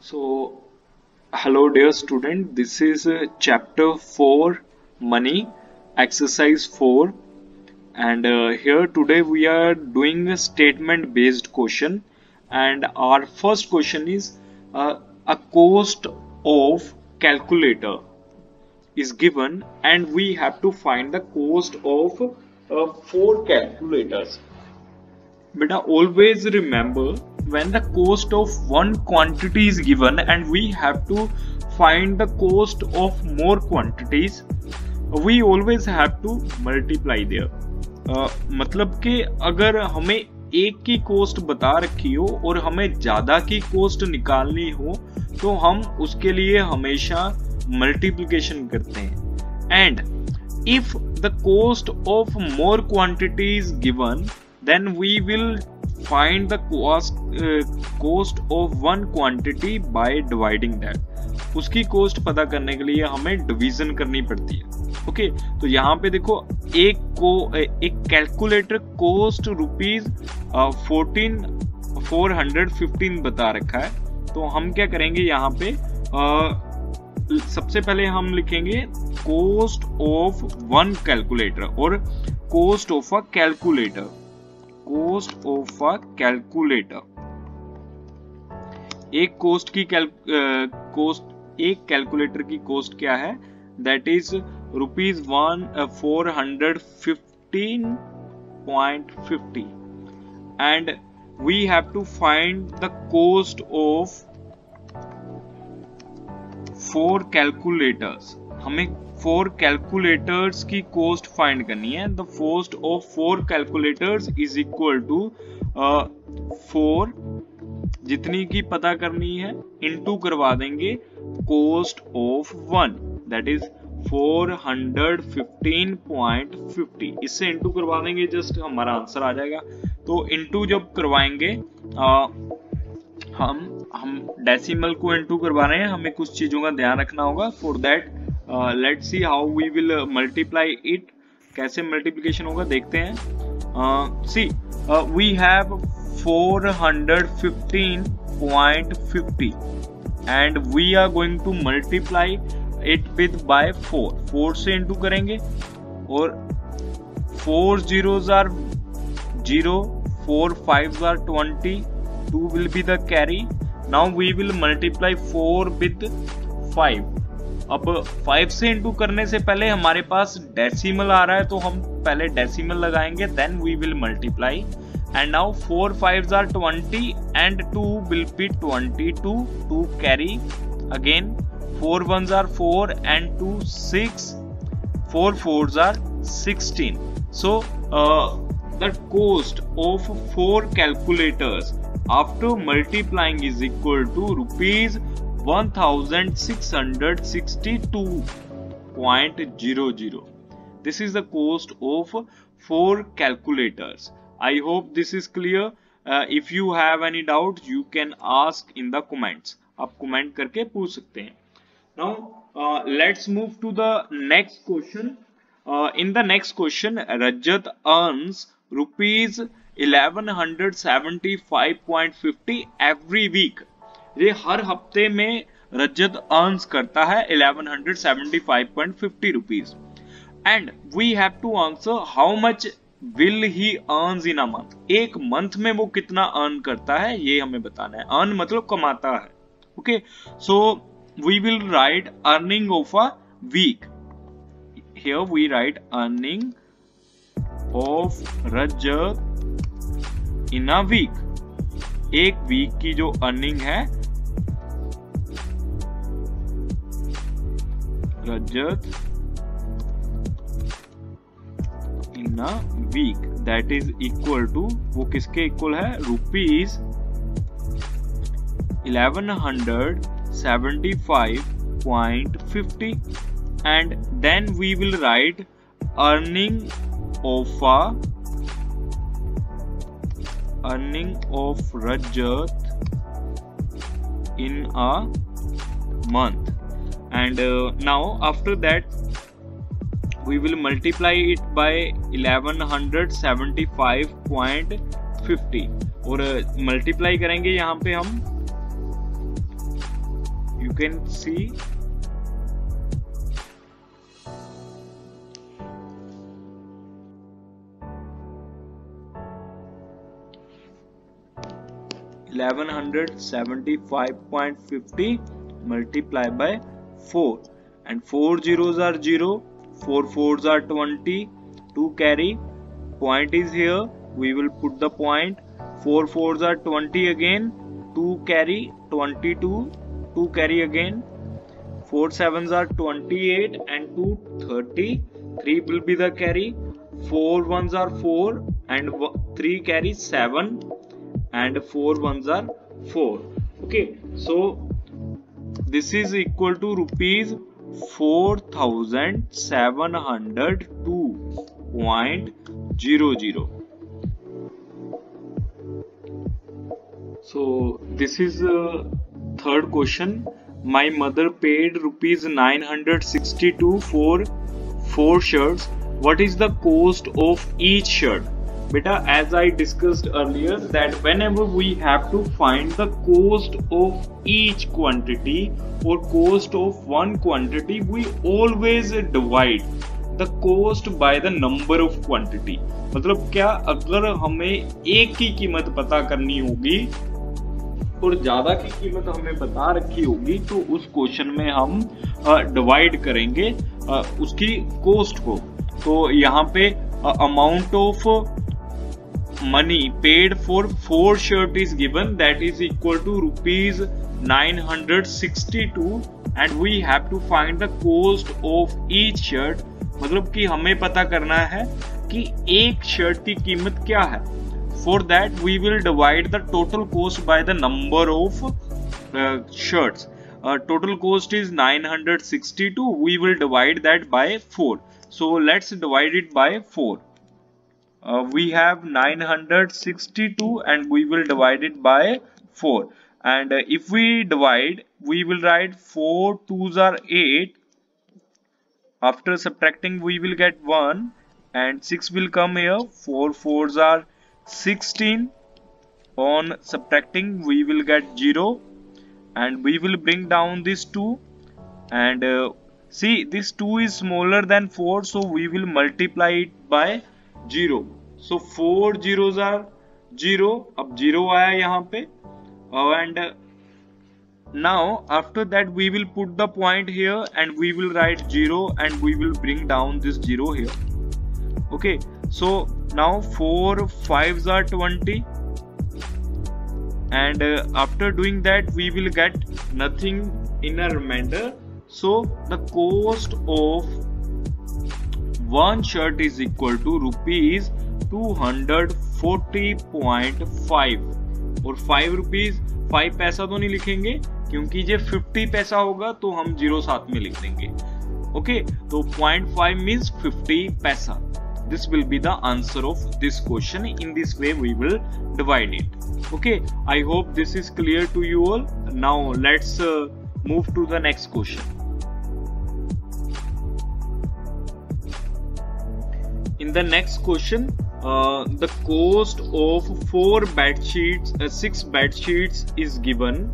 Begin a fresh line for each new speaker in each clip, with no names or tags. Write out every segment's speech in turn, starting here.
So, hello dear student, this is chapter 4 money exercise 4 and here today we are doing a statement based question and our first question is a cost of calculator is given and we have to find the cost of 4 calculators. Beta, always remember when the cost of one quantity is given and we have to find the cost of more quantities, we always have to multiply there. मतलब कि अगर हमें एक की coast बता रखी हो और हमें ज्यादा की कोस्ट निकालनी हो तो हम उसके लिए हमेशा मल्टीप्लिकेशन करते हैं. And if the cost of more quantity is given then we will find the cost of one quantity by dividing that. उसकी कोस्ट पता करने के लिए हमें डिवीजन करनी पड़ती है. ओके, तो यहाँ पे देखो एक कैलकुलेटर कोस्ट रुपीज 415 बता रखा है. तो हम क्या करेंगे यहाँ पे सबसे पहले हम लिखेंगे कोस्ट ऑफ वन कैलकुलेटर और cost of a calculator. Cost of a calculator, एक कोस्ट की एक कैलकुलेटर की कोस्ट क्या है? That is rupees 415.50 and we have to find the cost of 4 calculators. हमें 4 कैलकुलेटर्स की कोस्ट फाइंड करनी है. The cost of 4 calculators is equal to 4 जितनी की पता करनी है इनटू करवा देंगे कोस्ट ऑफ 1 दैट इज 415.50. इससे इनटू करवा देंगे, जस्ट हमारा आंसर आ जाएगा. तो इनटू जब करवाएंगे हम डेसिमल को इनटू करवा रहे हैं, हमें कुछ चीजों का ध्यान रखना होगा. For that let's see how we will multiply it. कैसे मल्टीप्लिकेशन होगा देखते हैं. See, we have 415.50 and we are going to multiply it with by 4. 4 से इंटू करेंगे और 4 zeros are 0, 4 5s are 20, 2 will be the carry. Now we will multiply 4 with 5. अब 5 से into करने से पहले हमारे पास डेसिमल आ रहा है तो हम पहले डेसिमल लगाएंगे, then we will multiply. And now 4 5s are 20 and 2 will be 22, 2 carry again. 4 1s are 4 and 2 6, 4 4s are 16. So the cost of 4 calculators after multiplying is equal to rupees 1662.00. This is the cost of 4 calculators. I hope this is clear. If you have any doubt, you can ask in the comments. आप comment करके पूछ सकते हैं. Now let's move to the next question. In the next question, Rajat earns rupees 1175.50 every week. ये हर हफ्ते में रजत earns करता है 1175.50 rupees. And we have to answer how much will he earns in a month. एक month में वो कितना earn करता है ये हमें बताना है. अर्न मतलब कमाता है. Okay, so we will write earning of a week. Here we write earning of Rajat in a week. एक वीक की जो अर्निंग है Rajat in a week that is equal to, वो किसके इक्वल है? Rupees 1175.50 and then we will write earning of Rajat in a month. And now after that we will multiply it by 1175.50 और multiply करेंगे यहाँ पे हम you can see 1175.50 multiply by 4, and 4 zeros are 0, 4 fours are 20, 2 carry, point is here, we will put the point, 4 fours are 20 again, 2 carry, 22, 2 carry again, 4 sevens are 28 and 2 30, 3 will be the carry, 4 ones are 4 and 3 carry 7 and 4 ones are 4. Okay, so this is equal to rupees 4702.00. So this is third question. My mother paid rupees 962 for 4 shirts. What is the cost of each shirt? Beta, as I discussed earlier, that whenever we have to find the cost of each quantity or cost of one quantity, we always divide the cost by the number of quantity. मतलब क्या, अगर हमें एक की कीमत पता करनी होगी और ज्यादा की कीमत हमें बता रखी होगी, तो उस क्वेश्चन में हम डिवाइड करेंगे उसकी कॉस्ट को. तो यहाँ पे amount of money paid for 4 shirt is given, that is equal to rupees 962, and we have to find the cost of each shirt. मतलब कि हमें पता करना है कि एक शर्ट की कीमत क्या है. For that we will divide the total cost by the number of shirts. Total cost is 962. We will divide that by 4. So let's divide it by 4. We have 962 and we will divide it by 4, and if we divide, we will write 4 2s are 8. After subtracting we will get 1 and 6 will come here. 4 4s are 16. On subtracting we will get 0 and we will bring down this 2, and see, this 2 is smaller than 4, so we will multiply it by 0. So 4 zeros are 0. अब 0 आया यहाँ पे, and now after that we will put the point here and we will write 0 and we will bring down this 0 here. Okay, so now 4 5s are 20, and after doing that we will get nothing in a remainder. So the cost of one shirt is equal to rupees 240.5, और 5 rupees 5 पैसा तो नहीं लिखेंगे क्योंकि ये 50 पैसा होगा तो हम 0 साथ में लिख देंगे. ओके, तो 0.5 मीन्स 50 पैसा. This will be the answer of this question. In this way we will divide it. Okay, I hope this is clear to you all. Now let's move to the next question. In the next question, the cost of 6 bed sheets is given,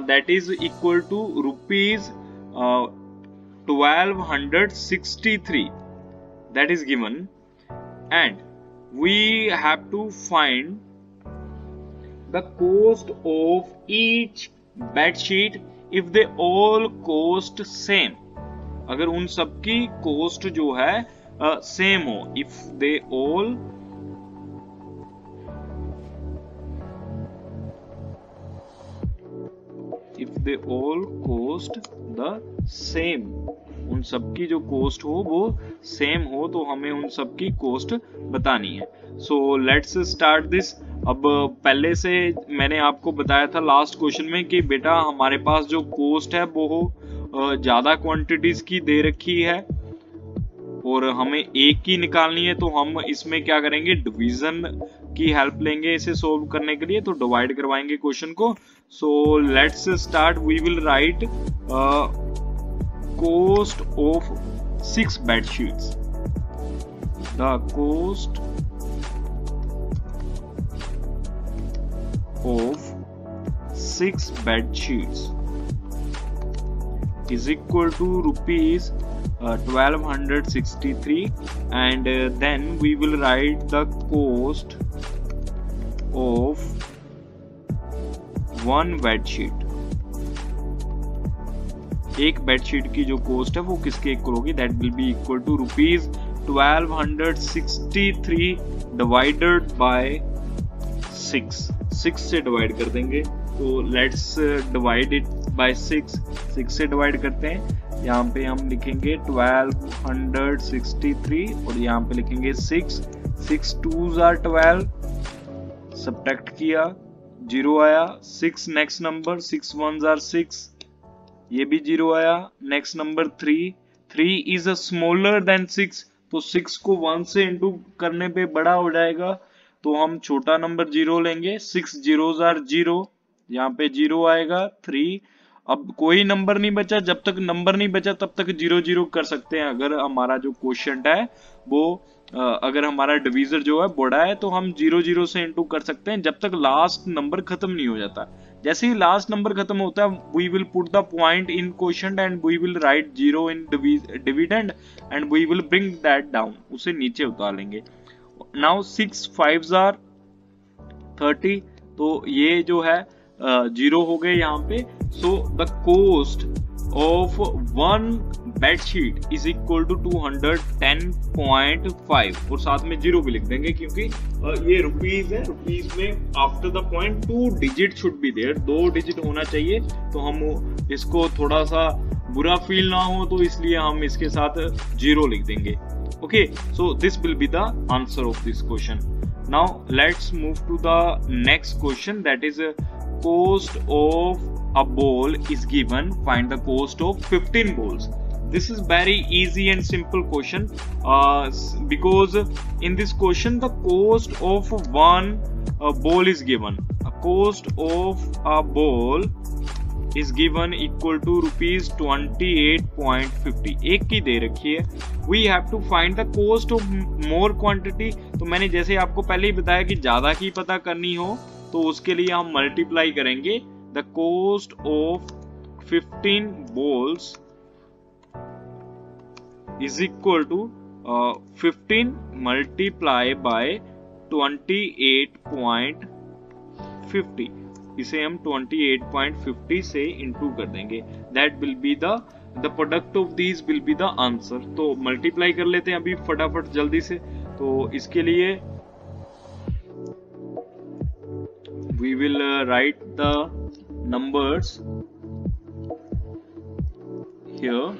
that is equal to rupees 1263, that is given, and we have to find the cost of each bed sheet if they all cost same. अगर उन सब की cost जो है same हो, if they all cost the same, उन सब की जो cost हो वो same हो, तो हमें उन सब की cost बतानी है. So let's start this. अब पहले से मैंने आपको बताया था लास्ट क्वेश्चन में कि बेटा हमारे पास जो cost है वो ज्यादा क्वांटिटीज की दे रखी है और हमें एक की निकालनी है, तो हम इसमें क्या करेंगे, डिवीजन की हेल्प लेंगे इसे सोल्व करने के लिए. तो डिवाइड करवाएंगे क्वेश्चन को. So let's start. We will write cost of 6 bed sheets. The cost of 6 bed sheets. is equal to rupees 1263, and then we will write the cost of one bedsheet. एक bedsheet की जो cost है वो किसके equal होगी? That will be equal to rupees 1263 divided by 6 से divide कर देंगे। तो लेट्स डिवाइड इट बाय 6 से डिवाइड करते हैं। यहाँ पे हम लिखेंगे 1263 और यहाँ पे लिखेंगे 6 2s are 12, सब्ट्रैक्ट किया 0 आया। 6 नेक्स्ट नंबर, 6 1s are 6, ये भी 0 आया। Next number 3 is smaller than 6, तो 6 को 1 से इंटू करने पे बड़ा हो जाएगा, तो हम छोटा नंबर 0 लेंगे। 6 zeros are 0, यहाँ पे 0 आएगा। 3, अब कोई नंबर नहीं बचा, जब तक नंबर नहीं बचा तब तक 0 0 कर सकते हैं। अगर हमारा जो क्वोशिएंट है वो अगर हमारा डिवीजर जो है बड़ा है तो हम 0 0 से इंटू कर सकते हैं जब तक लास्ट नंबर खत्म नहीं हो जाता। जैसे ही लास्ट नंबर खत्म होता है we will put the point in quotient and we will write 0 in dividend and we will bring that down, उसे नीचे उतार लेंगे। नाउ 6 5s are 30, तो ये जो है 0 हो गए यहाँ पे। So the cost of one bedsheet is equal to 210.5 और साथ में 0 भी लिख देंगे क्योंकि ये रुपीज है। रुपीज में after the point 2 digit should be there, 2 digit होना चाहिए। तो हम इसको थोड़ा सा बुरा फील ना हो तो इसलिए हम इसके साथ 0 लिख देंगे। Okay, so this will be the answer of this question. Now let's move to the next question, that is cost of a ball is given, find the cost of 15 balls. This is very easy and simple question because in this question the cost of one ball is given. A cost of a ball is given equal to rupees 28.50, एक की दे रखी है। We have to find the cost of more quantity, तो मैंने जैसे आपको पहले ही बताया कि ज्यादा की पता करनी हो तो उसके लिए हम मल्टीप्लाई करेंगे। The cost of 15 balls is equal to 15 multiply by 28.50, इसे हम 28.50 से इंटू कर देंगे। That will be the product of these will be the answer. तो मल्टीप्लाई कर लेते हैं अभी फटाफट जल्दी से। तो इसके लिए we will write the numbers here,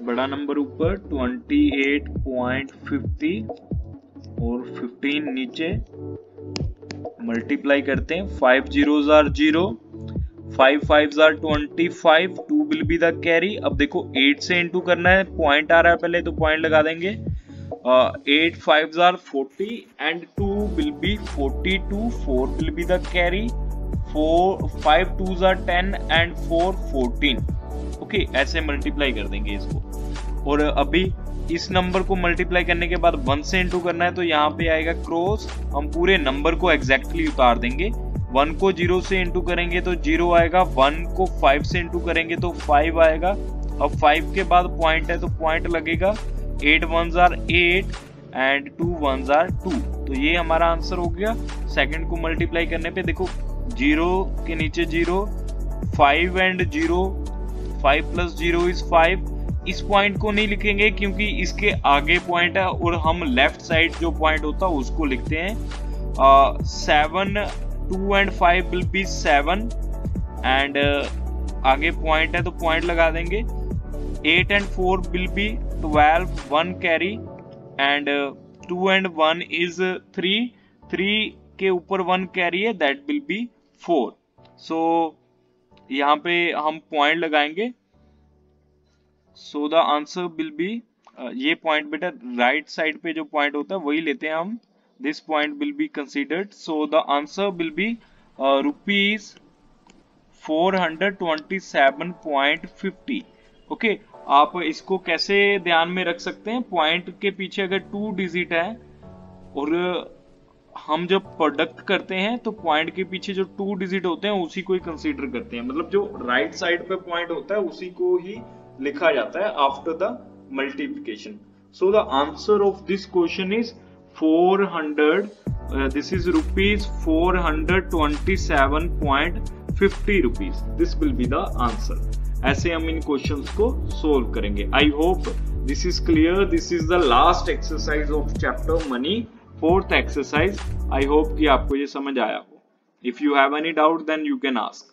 बड़ा नंबर ऊपर 28.50 और 15 नीचे, मल्टीप्लाई करते हैं। 5 zeros are 0, 5 5s are 25, 2 will be the carry। अब देखो 8 से इंटू करना है, पॉइंट आ रहा है पहले तो पॉइंट लगा देंगे। 8 5s are 40 and 2 will be 42, 4 will be the carry, 5 2s are 10 and 4 14। Okay, ऐसे मल्टीप्लाई कर देंगे इसको। और अभी इस नंबर को मल्टीप्लाई करने के बाद 1 से इंटू करना है तो यहाँ पे आएगा क्रॉस, हम पूरे नंबर को एग्जैक्टली उतार देंगे। 1 को 0 से इंटू करेंगे तो 0 आएगा, 1 को 5 से इंटू करेंगे तो 5 आएगा। अब 5 के बाद पॉइंट है तो पॉइंट लगेगा। 8 1s are 8 and 2 1s are 2, तो ये हमारा आंसर हो गया। सेकंड को मल्टीप्लाई करने पे देखो 0 के नीचे 0, 5 and 0, 5 plus 0 is 5। इस पॉइंट को नहीं लिखेंगे क्योंकि इसके आगे पॉइंट है और हम लेफ्ट साइड जो पॉइंट होता है उसको लिखते हैं। 7 2 and 5 will be 7 and आगे पॉइंट है तो पॉइंट लगा देंगे। 8 and 4 will be 12, 1 carry and 2 and 1 is 3, 3 के ऊपर 1 carry है, that will be 4। so यहाँ पे हम पॉइंट लगाएंगे। so the answer will be ये पॉइंट बेटा राइट साइड पे जो पॉइंट होता है वही लेते हैं हम। this point will be considered, so the answer will be rupees 427.50। Okay, आप इसको कैसे ध्यान में रख सकते हैं, पॉइंट के पीछे अगर 2 डिजिट है और हम जब प्रोडक्ट करते हैं तो पॉइंट के पीछे जो 2 डिजिट होते हैं उसी को ही कंसीडर करते हैं, मतलब जो राइट साइड पे पॉइंट होता है उसी को ही लिखा जाता है after the multiplication. So the answer of this question is 400. This is rupees 427.50 rupees. This will be the answer. ऐसे हम इन क्वेश्चंस को सोल्व करेंगे. I hope this is clear. This is the last exercise of chapter money, 4th exercise. I hope कि आपको ये समझ आया हो. If you have any doubt then you can ask.